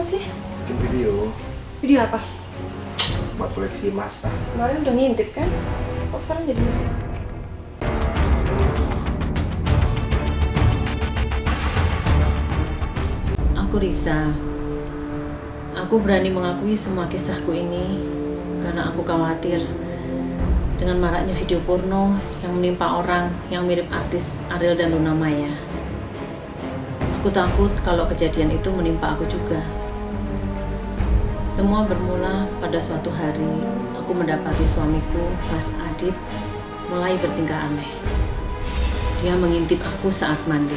sih? Bikin video Video apa? buat koleksi masa. Kemarin udah ngintip kan? Kok sekarang jadi... Aku Risa. Aku berani mengakui semua kisahku ini karena aku khawatir dengan maraknya video porno yang menimpa orang yang mirip artis Ariel dan Luna Maya. Aku takut kalau kejadian itu menimpa aku juga. Semua bermula pada suatu hari aku mendapati suamiku, Mas Adit, mulai bertingkah aneh. Dia mengintip aku saat mandi.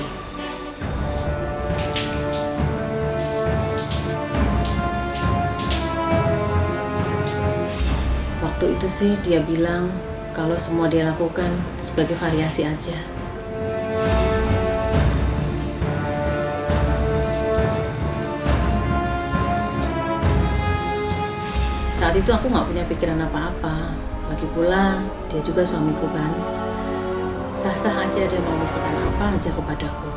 Waktu itu sih dia bilang kalau semua dia lakukan sebagai variasi aja. Saat itu aku nggak punya pikiran apa-apa. Lagi pula dia juga suamiku kan. Sah-sah aja dia mau melakukan apa aja kepadaku.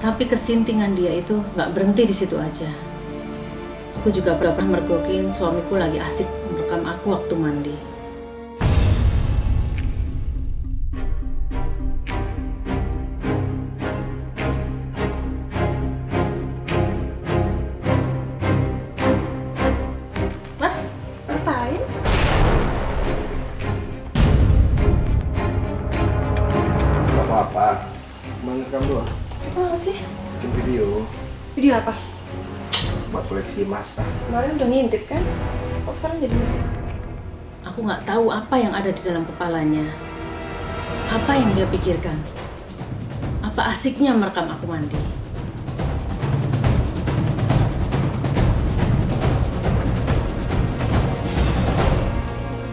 Tapi kesintingan dia itu nggak berhenti di situ aja. Aku juga pernah mergokin suamiku lagi asik merekam aku waktu mandi. Mas, ngapain? Gak apa-apa, cuma ngerekam doang. Apa sih? Bikin video Video apa? buat koleksi masa. Kemarin udah ngintip kan? Kok sekarang jadi... Aku nggak tahu apa yang ada di dalam kepalanya. Apa yang dia pikirkan? Apa asiknya merekam aku mandi?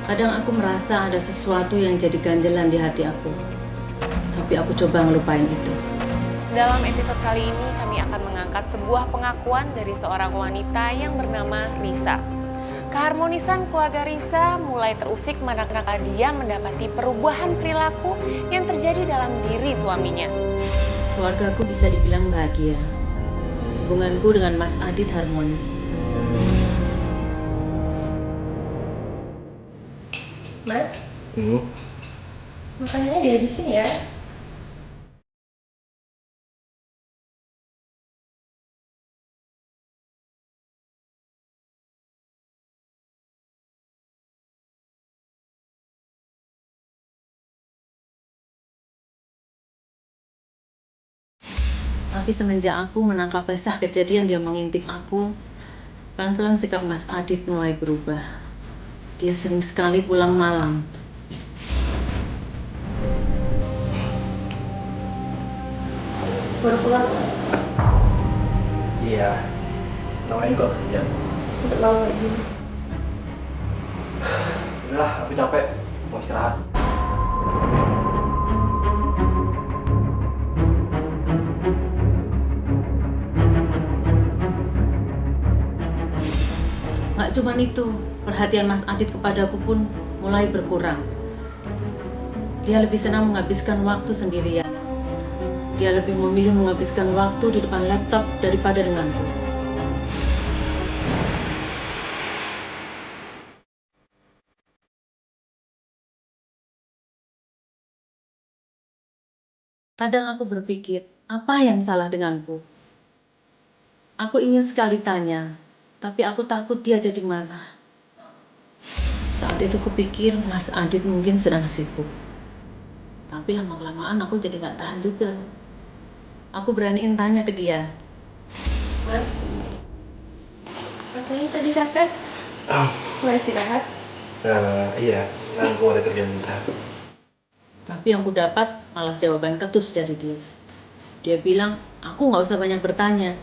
Kadang aku merasa ada sesuatu yang jadi ganjelan di hati aku. Tapi aku coba ngelupain itu. Dalam episode kali ini kami akan mengangkat sebuah pengakuan dari seorang wanita yang bernama Risa. Keharmonisan keluarga Risa mulai terusik manakala dia mendapati perubahan perilaku yang terjadi dalam diri suaminya. Keluargaku bisa dibilang bahagia. Hubunganku dengan Mas Adit harmonis. Mas, Hmm. makanannya dihabisin ya. Tapi semenjak aku menangkap resah kejadian dia mengintip aku, pelan-pelan sikap Mas Adit mulai berubah. Dia sering sekali pulang malam. Baru pulang, Mas. Iya, namanya juga kerja. Cepet malam lagi. Udahlah, aku capek, mau istirahat. Gak cuman itu, perhatian Mas Adit kepadaku pun mulai berkurang. Dia lebih senang menghabiskan waktu sendirian. Dia lebih memilih menghabiskan waktu di depan laptop daripada denganku. Kadang aku berpikir, apa yang salah denganku? Aku ingin sekali tanya, tapi aku takut dia jadi marah. Saat itu kupikir Mas Adit mungkin sedang sibuk. Tapi lama-kelamaan aku jadi gak tahan juga. Aku beraniin tanya ke dia. Mas, katanya tadi capek. Nggak istirahat? Iya, aku ada kerjaan bentar. Tapi yang ku dapat malah jawaban ketus dari dia. Dia bilang, aku gak usah banyak bertanya.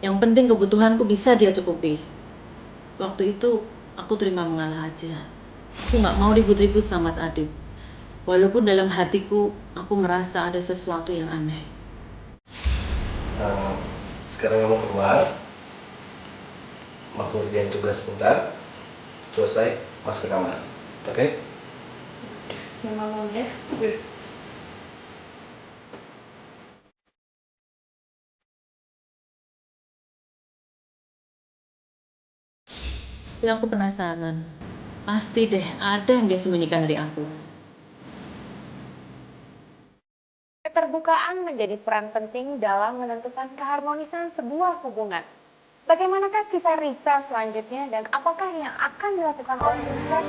Yang penting kebutuhanku bisa dia cukupi. Waktu itu aku terima mengalah aja. Aku gak mau ribut-ribut sama Mas Adit. Walaupun dalam hatiku aku merasa ada sesuatu yang aneh. Sekarang kamu keluar, mau kerjain tugas sebentar, selesai masuk ke kamar. Oke? Memang mau ya. Oke. Tapi aku penasaran. Pasti deh ada yang dia sembunyikan dari aku. Keterbukaan menjadi peran penting dalam menentukan keharmonisan sebuah hubungan. Bagaimanakah kisah Risa selanjutnya dan apakah yang akan dilakukan oleh Risa?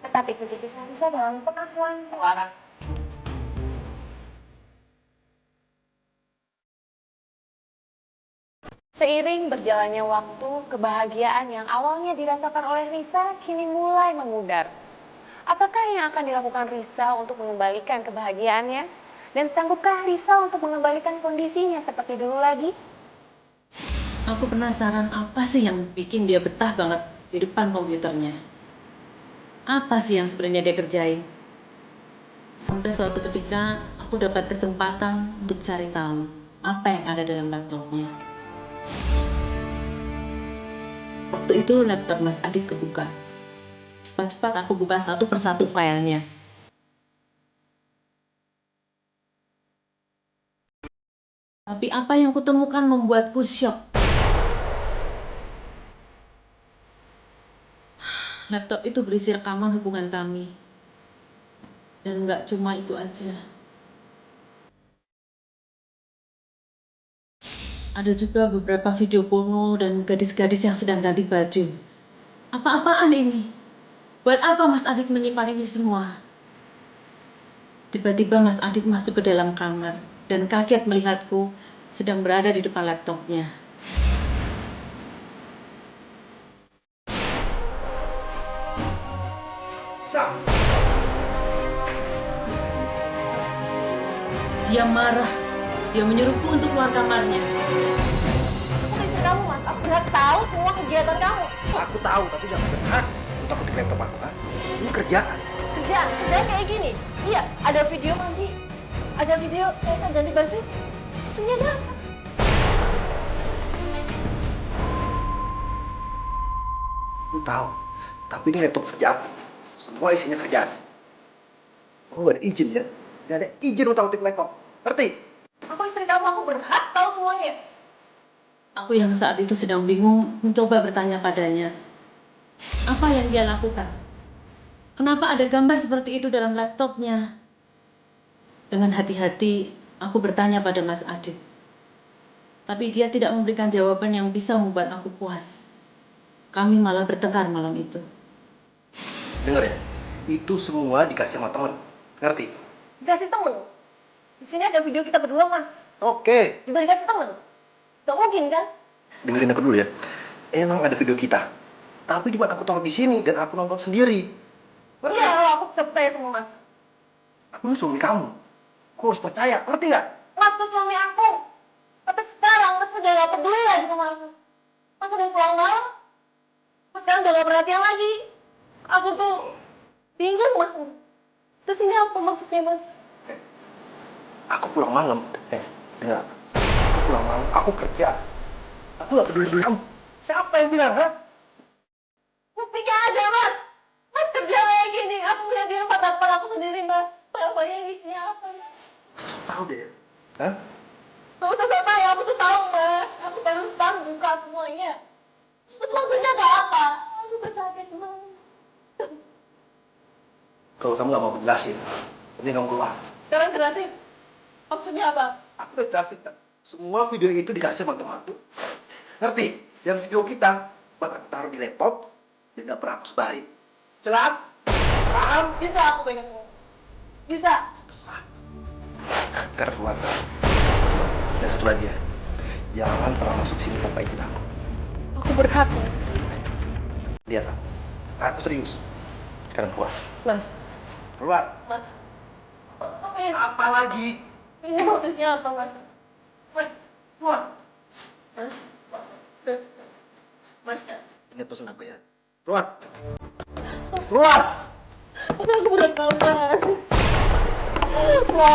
Tetap ikuti kisah Risa dalam pengakuan Clara. Seiring berjalannya waktu, kebahagiaan yang awalnya dirasakan oleh Risa kini mulai memudar. Apakah yang akan dilakukan Risa untuk mengembalikan kebahagiaannya? Dan sanggupkah Risa untuk mengembalikan kondisinya seperti dulu lagi? Aku penasaran apa sih yang bikin dia betah banget di depan komputernya. Apa sih yang sebenarnya dia kerjain? Sampai suatu ketika aku dapat kesempatan untuk cari tahu apa yang ada dalam laptopnya. Waktu itu laptop Mas Adit kebuka. Cepat-cepat aku buka satu persatu filenya. Tapi apa yang kutemukan membuatku syok. Laptop itu berisi rekaman hubungan kami. Dan nggak cuma itu aja. Ada juga beberapa video porno dan gadis-gadis yang sedang ganti baju. Apa-apaan ini? Buat apa Mas Adit menyimpan ini semua? Tiba-tiba Mas Adit masuk ke dalam kamar dan kaget melihatku sedang berada di depan laptopnya. Sam. Dia marah. Dia menyuruhku untuk keluar kamarnya. Aku istri kamu, Mas. Aku berhak tahu semua kegiatan kamu. Aku tahu, tapi jangan berhak untuk aku di laptop aku, kan? Ini kerjaan. Kerjaan kayak gini. Iya, ada video mandi, ada video saya ganti baju. Maksudnya ada apa? Aku tahu, tapi ini laptop kerjaan. Semua isinya kerjaan. Oh, gak ada izin ya? Gak ada izin untuk aktif laptop. Ngerti? Aku istri kamu, aku berhak tahu semuanya. Aku yang saat itu sedang bingung mencoba bertanya padanya. Apa yang dia lakukan? Kenapa ada gambar seperti itu dalam laptopnya? Dengan hati-hati, aku bertanya pada Mas Adit. Tapi dia tidak memberikan jawaban yang bisa membuat aku puas. Kami malah bertengkar malam itu. Dengar ya, itu semua dikasih sama temen. Ngerti? Dikasih temen. Di sini ada video kita berdua, Mas. Oke. Juga dikasih temen. Gak mungkin kan? Dengerin aku dulu ya. Emang ada video kita. Tapi cuma aku taruh di sini dan aku nonton sendiri. Ngerti? Iya, aku bisa percaya sama Mas. Aku ini suami kamu. Aku harus percaya. Ngerti nggak? Mas tuh suami aku. Tapi sekarang Mas udah gak peduli lagi sama aku. Mas udah pulang malam. Mas sekarang udah gak perhatian lagi. Aku tuh bingung, Mas. Terus ini apa maksudnya, Mas? Aku pulang malam. Dengar. Aku pulang malam. Aku kerja. Aku nggak peduli kamu. Siapa yang bilang, ha? Buktinya ada, Mas. Mas kerja kayak gini. Aku lihat di depan aku sendiri, Mas. Bapaknya isinya apa, Mas? Tahu deh. Hah? Gak usah sama ya, aku tuh tahu, Mas. Aku baru setahun buka semuanya. Terus maksudnya gak apa? Aku bersakit, Mas. Kalau kamu nggak mau jelasin, ini kamu keluar. Sekarang jelasin. Maksudnya apa? Aku udah jelasin kan. Semua video itu dikasih sama teman aku. Ngerti? Yang video kita bakal taruh di laptop dan nggak pernah aku sebarin. Jelas? Paham? Bisa aku pegang. Bisa. Sekarang keluar. Dan satu lagi ya. Jangan pernah masuk sini tanpa izin aku. Aku berhak, Mas. Lihat aku. Aku serius. Sekarang keluar. Mas. Keluar. Mas. Apa ya? Apa lagi? Ini maksudnya apa, Mas? Keluar. Mas. Mas. Ingat pesan aku ya. Keluar. Keluar. Aku berat banget. Mas. Ma.